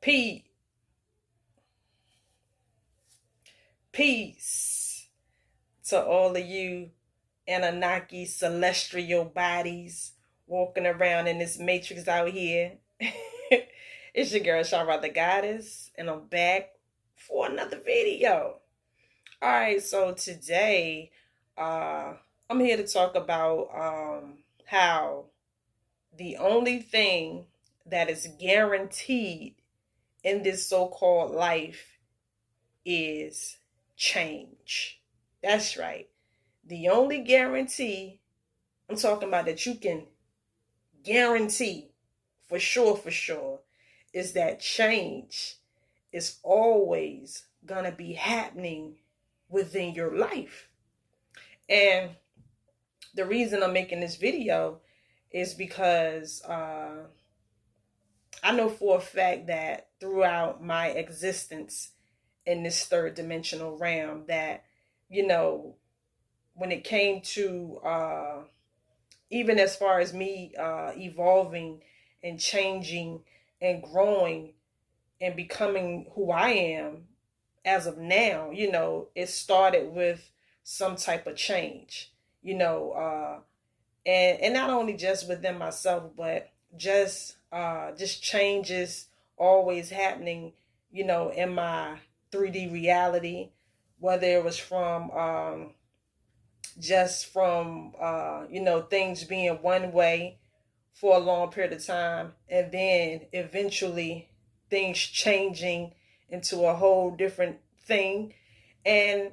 Peace. Peace to all of you Anunnaki celestial bodies walking around in this matrix out here. It's your girl Shara the Goddess, and I'm back for another video. Alright, so today I'm here to talk about how the only thing that is guaranteed in this so-called life is change. That's right. The only guarantee I'm talking about that you can guarantee for sure is that change is always gonna be happening within your life. And the reason I'm making this video is because I know for a fact that throughout my existence in this third dimensional realm that, when it came to even as far as me evolving and changing and growing and becoming who I am as of now, it started with some type of change, and not only just within myself, but just changes always happening, in my 3D reality, whether it was from things being one way for a long period of time, and then eventually things changing into a whole different thing. And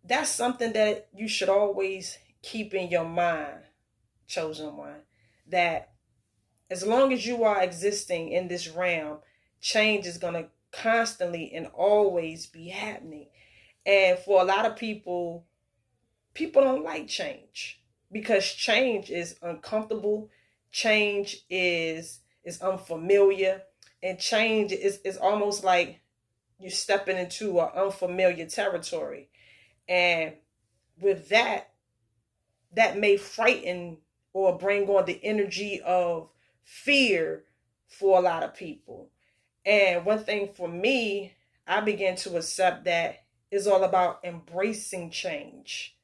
that's something that you should always keep in your mind, chosen one, that as long as you are existing in this realm, change is going to constantly and always be happening. And for a lot of people don't like change because change is uncomfortable. Change is unfamiliar, and change is almost like you're stepping into an unfamiliar territory. And with that may frighten or bring on the energy of fear for a lot of people. And one thing for me, I began to accept that it's all about embracing change.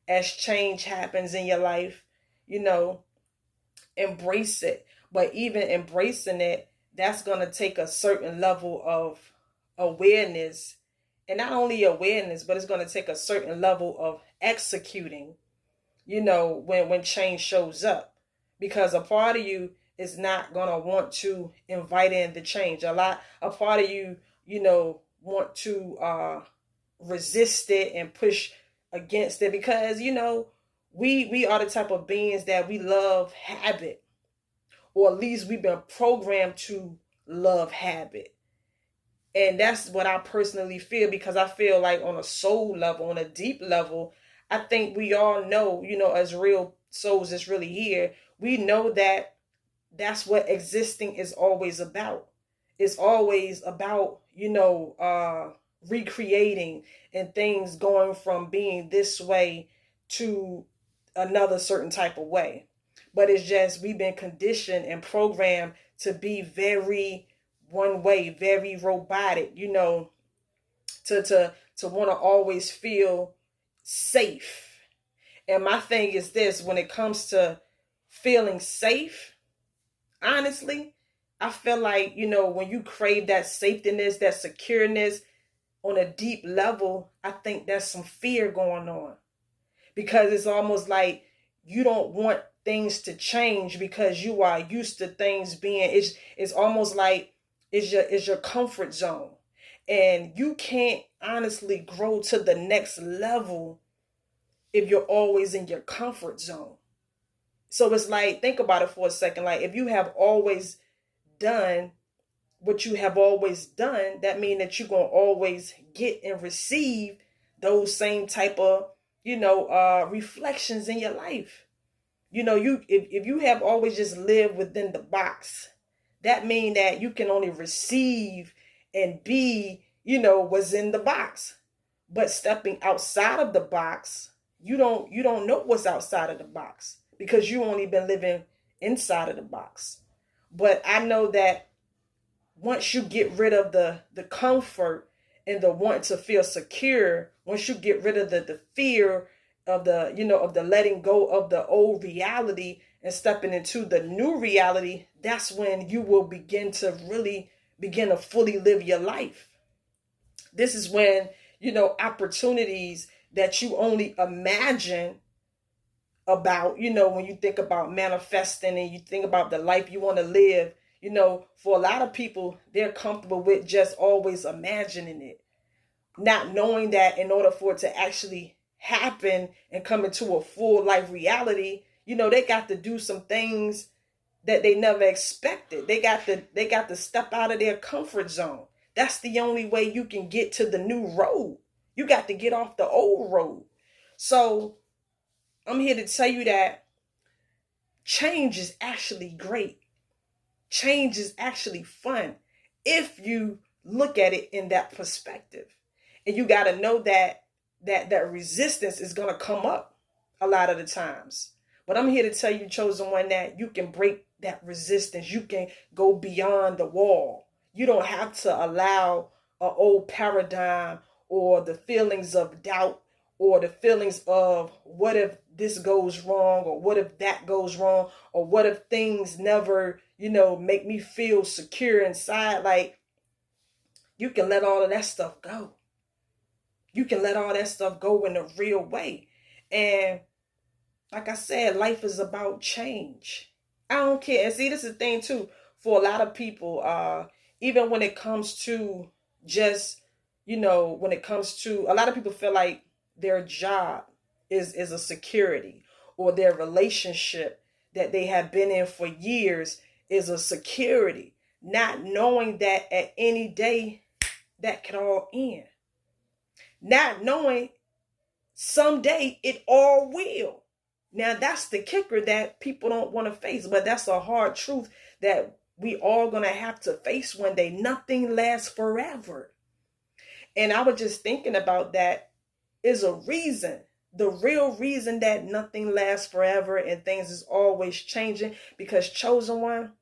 As change happens in your life, embrace it. But even embracing it, that's going to take a certain level of awareness. And not only awareness, but it's going to take a certain level of executing, when change shows up. Because a part of you is not going to want to invite in the change. A part of you, want to resist it and push against it, because we are the type of beings that we love habit, or at least we've been programmed to love habit. And that's what I personally feel, because I feel like on a soul level, on a deep level, I think we all know, as real souls that's really here, we know that that's what existing is always about. It's always about, recreating and things going from being this way to another certain type of way. But it's just we've been conditioned and programmed to be very one way, very robotic, to want to always feel safe. And my thing is this: when it comes to feeling safe, honestly, I feel like, when you crave that safetyness, that secureness on a deep level, I think there's some fear going on, because it's almost like you don't want things to change because you are used to things being, it's almost like it's your comfort zone, and you can't honestly grow to the next level if you're always in your comfort zone. So it's like, think about it for a second. Like, if you have always done what you have always done, that means that you're going to always get and receive those same type of, reflections in your life. If you have always just lived within the box, that means that you can only receive and be, what's in the box. But stepping outside of the box, you don't know what's outside of the box, because you only been living inside of the box. But I know that once you get rid of the comfort and the want to feel secure, once you get rid of the fear of the, of the letting go of the old reality and stepping into the new reality, that's when you will begin to really begin to fully live your life. This is when, opportunities that you only imagine about, when you think about manifesting and you think about the life you want to live, for a lot of people, they're comfortable with just always imagining it, not knowing that in order for it to actually happen and come into a full life reality, they got to do some things that they never expected. They got to step out of their comfort zone. That's the only way you can get to the new road. You got to get off the old road. So I'm here to tell you that change is actually great. Change is actually fun if you look at it in that perspective. And you got to know that resistance is going to come up a lot of the times. But I'm here to tell you, chosen one, that you can break that resistance. You can go beyond the wall. You don't have to allow an old paradigm or the feelings of doubt or the feelings of what if this goes wrong or what if that goes wrong or what if things never, make me feel secure inside. Like, you can let all of that stuff go. You can let all that stuff go in a real way. And like I said, life is about change. I don't care. And see, this is the thing too, for a lot of people, even when it comes to just, when it comes to, a lot of people feel like their job is a security, or their relationship that they have been in for years is a security, not knowing that at any day that could all end. Not knowing someday it all will. Now that's the kicker that people don't want to face, but that's a hard truth that we all gonna have to face one day. Nothing lasts forever. And I was just thinking about that is a reason, the real reason that nothing lasts forever and things is always changing, because chosen one,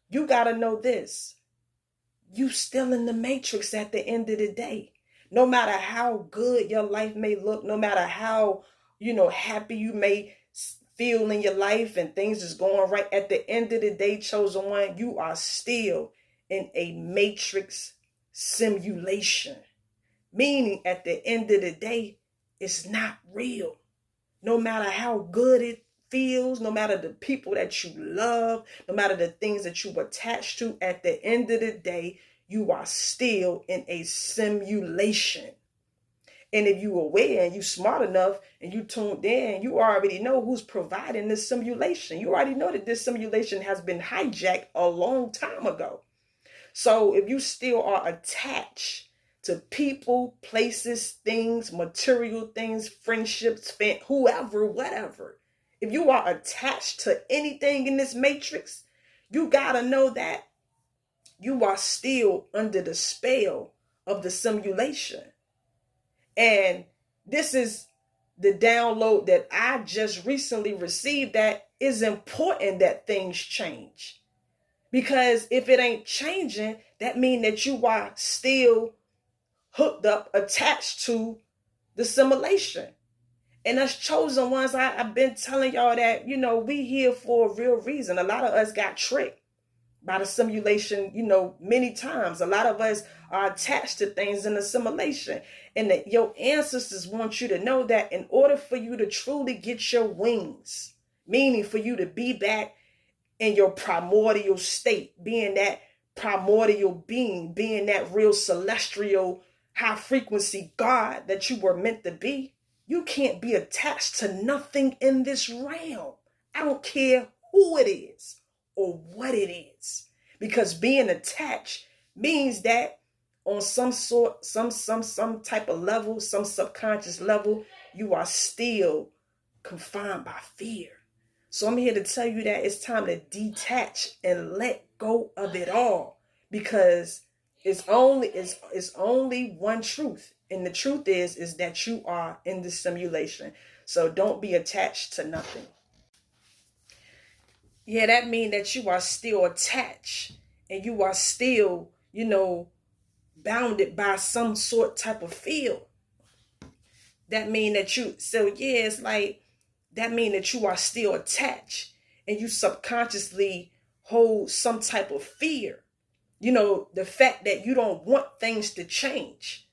you gotta know this. You still in the matrix at the end of the day. No matter how good your life may look, no matter how, happy you may feel in your life and things is going right, at the end of the day, chosen one, you are still in a matrix simulation. Meaning at the end of the day, it's not real. No matter how good it feels, no matter the people that you love, no matter the things that you attach to, at the end of the day, you are still in a simulation. And if you aware and you smart enough and you tuned in, you already know who's providing this simulation. You already know that this simulation has been hijacked a long time ago. So if you still are attached to people, places, things, material things, friendships, whoever, whatever, if you are attached to anything in this matrix, you gotta know that you are still under the spell of the simulation. And this is the download that I just recently received, that is important that things change. Because if it ain't changing, that means that you are still hooked up, attached to the simulation. And us chosen ones, I've been telling y'all that, we here for a real reason. A lot of us got tricked by the simulation, many times. A lot of us are attached to things in the simulation. And that your ancestors want you to know that in order for you to truly get your wings, meaning for you to be back in your primordial state, being that primordial being, being that real celestial high frequency God that you were meant to be, you can't be attached to nothing in this realm. I don't care who it is or what it is, because being attached means that on some type of level, some subconscious level, you are still confined by fear. So I'm here to tell you that it's time to detach and let go of it all, because it's only one truth. And the truth is that you are in the simulation. So don't be attached to nothing. Yeah, that means that you are still attached and you are still, bounded by some sort type of field. That mean that it's like, that mean that you are still attached and you subconsciously hold some type of fear. The fact that you don't want things to change.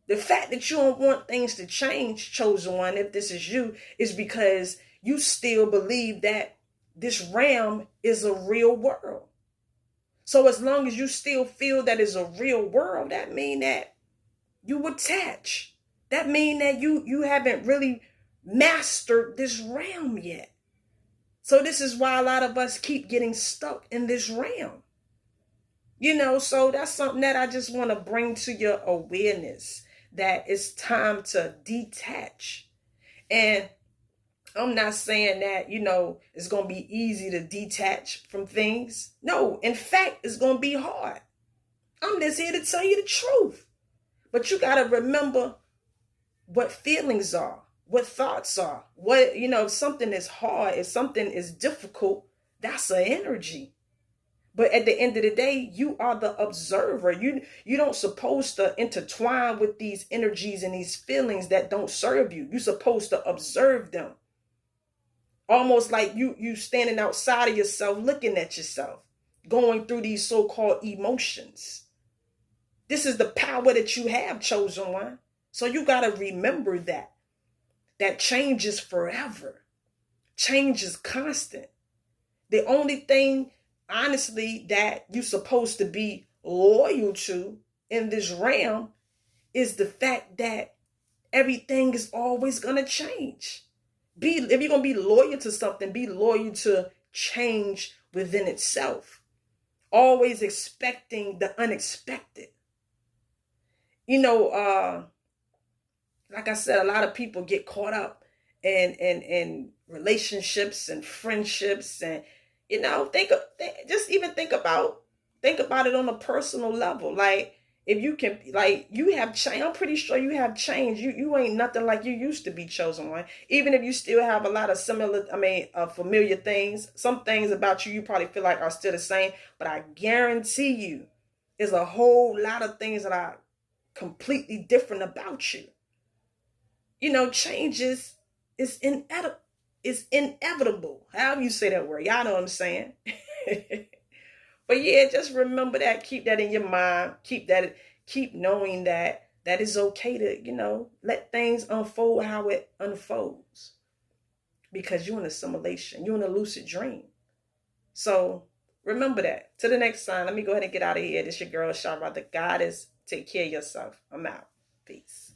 The fact that you don't want things to change, chosen one, if this is you, is because you still believe that this realm is a real world. So as long as you still feel that it's a real world, that mean that you attach. That mean that you haven't really mastered this realm yet. So this is why a lot of us keep getting stuck in this realm. So that's something that I just want to bring to your awareness, that it's time to detach. And I'm not saying that, it's going to be easy to detach from things. No, in fact, it's going to be hard. I'm just here to tell you the truth. But you got to remember what feelings are, what thoughts are, if something is hard, if something is difficult, that's an energy. But at the end of the day, you are the observer. You don't supposed to intertwine with these energies and these feelings that don't serve you. You're supposed to observe them. Almost like you standing outside of yourself, looking at yourself, going through these so-called emotions. This is the power that you have, chosen one. So you got to remember that change is forever. Change is constant. The only thing, honestly, that you're supposed to be loyal to in this realm is the fact that everything is always going to change. If you're going to be loyal to something, be loyal to change within itself. Always expecting the unexpected. Like I said, a lot of people get caught up in relationships and friendships, and think about it on a personal level. Like, if you can, like, you have changed. I'm pretty sure you have changed. You ain't nothing like you used to be, chosen one. Even if you still have a lot of familiar things. Some things about you probably feel like are still the same, but I guarantee you, there's a whole lot of things that are completely different about you. Change is inevitable. However you say that word, y'all know what I'm saying. But yeah, just remember that. Keep that in your mind. Keep knowing that is okay to, let things unfold how it unfolds. Because you're in assimilation. You're in a lucid dream. So remember that. To the next time, let me go ahead and get out of here. This your girl, Shara, the goddess. Take care of yourself. I'm out. Peace.